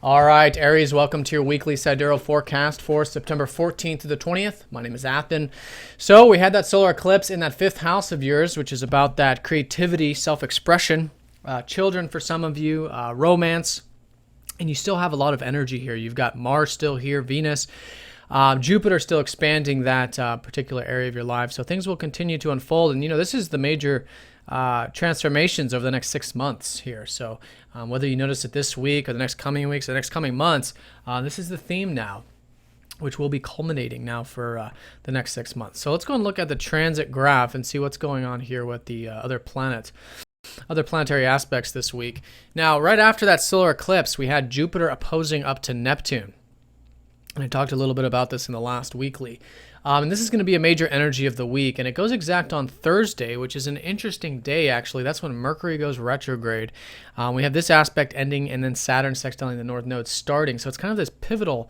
All right, Aries, welcome to your weekly sidereal forecast for September 14th to the 20th. My name is Athen. So we had that solar eclipse in that fifth house of yours, which is about that creativity, self-expression, children for some of you, romance, and you still have a lot of energy here. You've got Mars still here, Venus, Jupiter still expanding that particular area of your life. So things will continue to unfold. And, this is the major transformations over the next 6 months here. So whether you notice it this week or the next coming weeks or the next coming months, this is the theme now, which will be culminating now for the next 6 months. So let's go and look at the transit graph and see what's going on here with the other planets, other planetary aspects this week. Now, right after that solar eclipse, we had Jupiter opposing up to Neptune. And I talked a little bit about this in the last weekly. And this is going to be a major energy of the week. And it goes exact on Thursday, which is an interesting day, actually. That's when Mercury goes retrograde. We have this aspect ending and then Saturn sextiling the North Node starting. So it's kind of this pivotal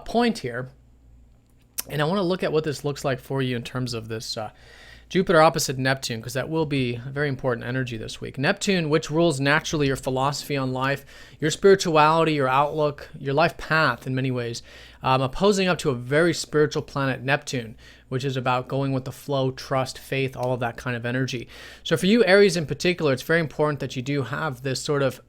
point here. And I want to look at what this looks like for you in terms of this Jupiter opposite Neptune, because that will be a very important energy this week. Neptune, which rules naturally your philosophy on life, your spirituality, your outlook, your life path in many ways, opposing up to a very spiritual planet, Neptune, which is about going with the flow, trust, faith, all of that kind of energy. So for you, Aries in particular, it's very important that you do have this sort of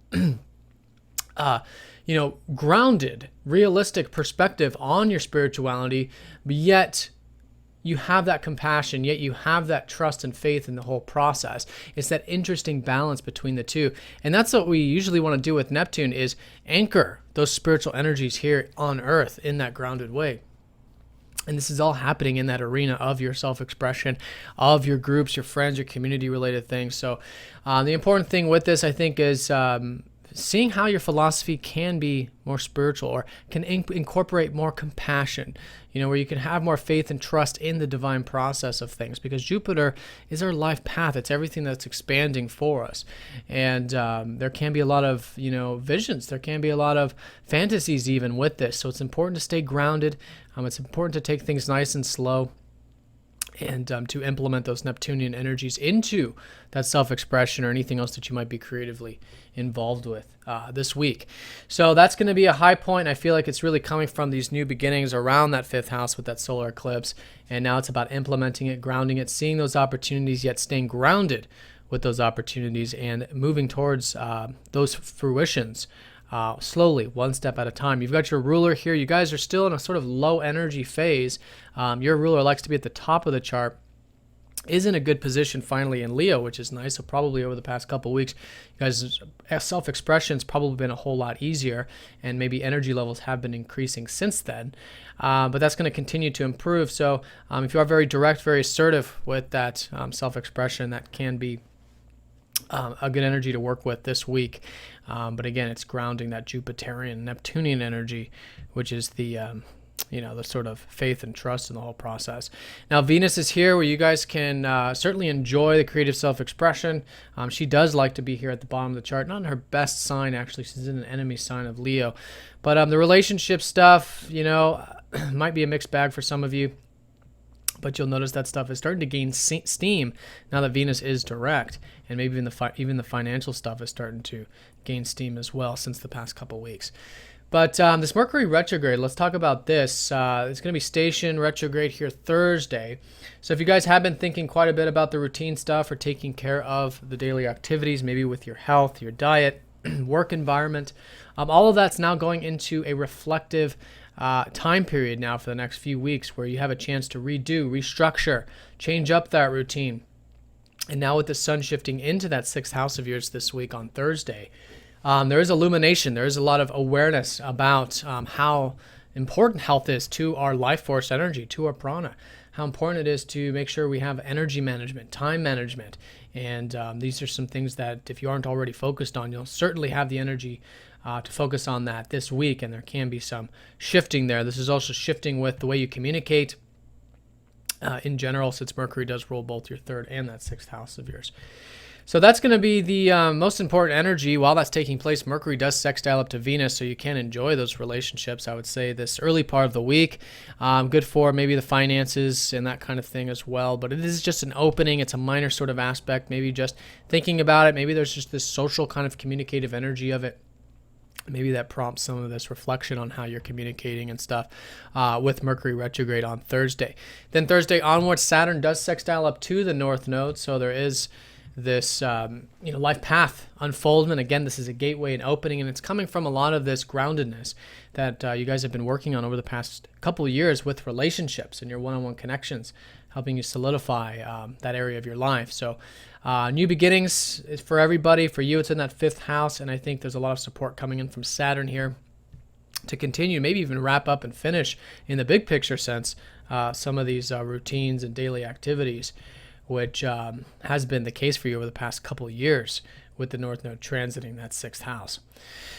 grounded, realistic perspective on your spirituality, but yet you have that compassion, yet you have that trust and faith in the whole process. It's that interesting balance between the two. And that's what we usually want to do with Neptune, is anchor those spiritual energies here on Earth in that grounded way. And this is all happening in that arena of your self-expression, of your groups, your friends, your community-related things. So the important thing with this, I think, is seeing how your philosophy can be more spiritual, or can incorporate more compassion, where you can have more faith and trust in the divine process of things, because Jupiter is our life path. It's everything that's expanding for us. And there can be a lot of, visions. There can be a lot of fantasies even with this. So it's important to stay grounded. It's important to take things nice and slow, and to implement those Neptunian energies into that self-expression or anything else that you might be creatively involved with this week. So that's going to be a high point. I feel like it's really coming from these new beginnings around that fifth house with that solar eclipse. And now it's about implementing it, grounding it, seeing those opportunities, yet staying grounded with those opportunities and moving towards those fruitions slowly, one step at a time. You've got your ruler here. You guys are still in a sort of low energy phase. Your ruler likes to be at the top of the chart, is in a good position finally in Leo, which is nice. So probably over the past couple of weeks, you guys' self-expression's probably been a whole lot easier, and maybe energy levels have been increasing since then. But that's going to continue to improve. So if you are very direct, very assertive with that self-expression, that can be a good energy to work with this week. But again, it's grounding that Jupiterian, Neptunian energy, which is the the sort of faith and trust in the whole process. Now, Venus is here, where you guys can certainly enjoy the creative self-expression. She does like to be here at the bottom of the chart. Not in her best sign, actually. She's in an enemy sign of Leo. But the relationship stuff, might be a mixed bag for some of you. But you'll notice that stuff is starting to gain steam now that Venus is direct, and maybe even the financial stuff is starting to gain steam as well since the past couple weeks. But this Mercury retrograde, let's talk about this. It's going to be station retrograde here Thursday. So if you guys have been thinking quite a bit about the routine stuff or taking care of the daily activities, maybe with your health, your diet, work environment, all of that's now going into a reflective time period now for the next few weeks, where you have a chance to redo, restructure, change up that routine. And now with the sun shifting into that sixth house of yours this week on Thursday, there is illumination. There is a lot of awareness about how important health is to our life force energy, to our prana, how important it is to make sure we have energy management, time management. And these are some things that if you aren't already focused on, you'll certainly have the energy to focus on that this week, and there can be some shifting there. This is also shifting with the way you communicate in general, since Mercury does rule both your third and that sixth house of yours. So that's going to be the most important energy. While that's taking place, Mercury does sextile up to Venus, so you can enjoy those relationships, I would say, this early part of the week. Good for maybe the finances and that kind of thing as well. But it is just an opening. It's a minor sort of aspect, maybe just thinking about it. Maybe there's just this social kind of communicative energy of it. Maybe that prompts some of this reflection on how you're communicating and stuff with Mercury retrograde on Thursday. Then Thursday onwards, Saturn does sextile up to the North Node. So there is this life path unfoldment. Again, this is a gateway and opening, and it's coming from a lot of this groundedness that you guys have been working on over the past couple of years with relationships and your one-on-one connections, helping you solidify that area of your life. So new beginnings is for everybody. For you, it's in that 5th house, and I think there's a lot of support coming in from Saturn here to continue, maybe even wrap up and finish in the big picture sense some of these routines and daily activities, which has been the case for you over the past couple of years with the North Node transiting that 6th house.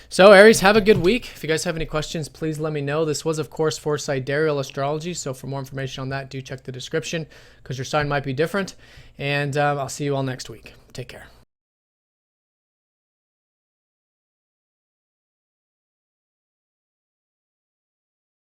So Aries, have a good week. If you guys have any questions, please let me know. This was, of course, for Sidereal Astrology. So for more information on that, do check the description because your sign might be different. And I'll see you all next week. Take care.